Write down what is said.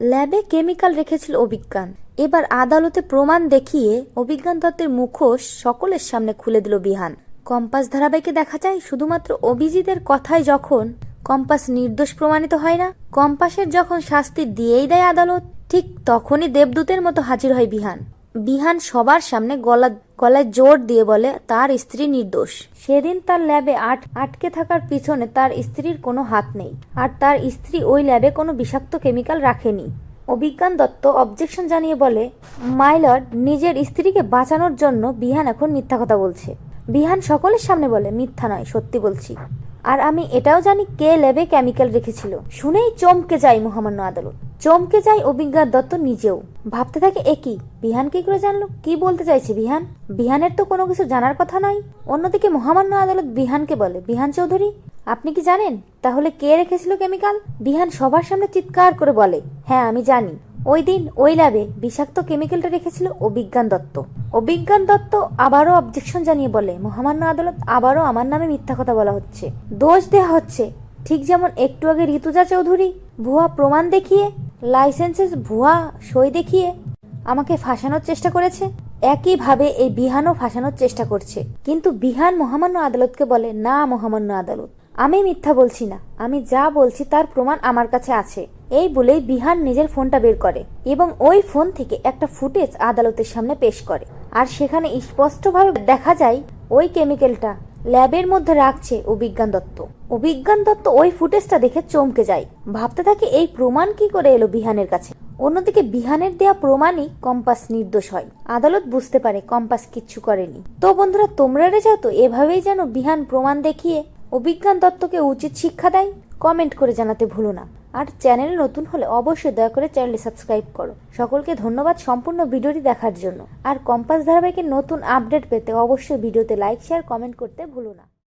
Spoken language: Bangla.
ল্যাবে কেমিক্যাল রেখেছিল অভিজ্ঞান। এবার আদালতে প্রমাণ দেখিয়ে অভিজ্ঞান দত্তের মুখোশ সকলের সামনে খুলে দিল বিহান। কম্পাস ধারাবাহিকে দেখা যায় শুধুমাত্র অভিজিতের কথায় যখন কম্পাস নির্দোষ প্রমাণিত হয় না, কম্পাসের যখন শাস্তি দিয়েই দেয় আদালত, ঠিক তখনই দেবদূতের মতো হাজির হয় বিহান। বিহান সবার সামনে গলায় জোর দিয়ে বলে তার স্ত্রী নির্দোষ। সেদিন তার ল্যাবে আটকে থাকার পিছনে তার স্ত্রীর কোনো হাত নেই, আর তার স্ত্রী ওই ল্যাবে কোনো বিষাক্ত কেমিক্যাল রাখেনি। অভিজ্ঞান দত্ত অবজেকশন জানিয়ে বলে, মাই লর্ড, নিজের স্ত্রীকে বাঁচানোর জন্য বিহান এখন মিথ্যা কথা বলছে। বিহান সকলের সামনে বলে, মিথ্যা নয়, সত্যি বলছি। আর আমি এটাও জানি কে ল্যাবে কেমিক্যাল রেখেছিল। শুনেই চমকে যায় মহামান্য আদালত, চমকে যায় অভিজ্ঞান দত্ত নিজেও। ভাবতে থাকে একই, বিহান কি করে জানলো? কি বলতে চাইছে বিহান? বিহানের তো কোনো কিছু জানার কথা নয়। অন্যদিকে মহামান্য আদালত বিহানকে বলে, বিহান চৌধুরী, আপনি কি জানেন তাহলে কে রেখেছিল কেমিক্যাল? বিহান সবার সামনে চিৎকার করে বলে, হ্যাঁ আমি জানি। ওই দিন ওই ল্যাবে বিষাক্ত কেমিক্যালটা রেখেছিল অভিজ্ঞান দত্ত। অভিজ্ঞান দত্ত আবারও অবজেকশন জানিয়ে বলে, মহামান্য আদালত, আবারও আমার নামে মিথ্যা কথা বলা হচ্ছে, দোষ দেওয়া হচ্ছে। ঠিক যেমন একটু আগে ঋতুজা চৌধুরী ভুয়া প্রমাণ দেখিয়ে, লাইসেন্সের ভুয়া সই দেখিয়ে আমাকে ফাঁসানোর চেষ্টা করেছে, একইভাবে এই বিহানও ফাঁসানোর চেষ্টা করছে। কিন্তু বিহান মহামান্য আদালতকে বলে, না মহামান্য আদালত, আমি মিথ্যা বলছি না, আমি যা বলছি তার প্রমাণ আমার কাছে আছে। এই বলেই বিহান নিজের ফোনটা বের করে এবং ওই ফোন থেকে একটা ফুটেজ আদালতের সামনে পেশ করে। আর সেখানে স্পষ্টভাবে দেখা যায় ওই কেমিক্যালটা ল্যাবের মধ্যে রাখছে অভিজ্ঞান দত্ত। অভিজ্ঞান দত্ত ওই ফুটেজটা দেখে চমকে যায়, ভাবতে থাকে এই প্রমাণ কি করে এলো বিহানের কাছে। অন্যদিকে বিহানের দেয়া প্রমাণই কম্পাস নির্দোষ হয়। আদালত বুঝতে পারে কম্পাস কিচ্ছু করেনি। তো বন্ধুরা, তোমরা চাও তো এভাবেই যেন বিহান প্রমাণ দেখিয়ে অভিজ্ঞান দত্তকে উচিত শিক্ষা দেয়? কমেন্ট করে জানাতে ভুলো না। আর চ্যানেলে নতুন হলে অবশ্যই দয়া করে চ্যানেলটি সাবস্ক্রাইব করো। সকলকে ধন্যবাদ সম্পূর্ণ ভিডিওটি দেখার জন্য। আর কম্পাস ধারাবাহিকের নতুন আপডেট পেতে অবশ্যই ভিডিওতে লাইক, শেয়ার, কমেন্ট করতে ভুলো না।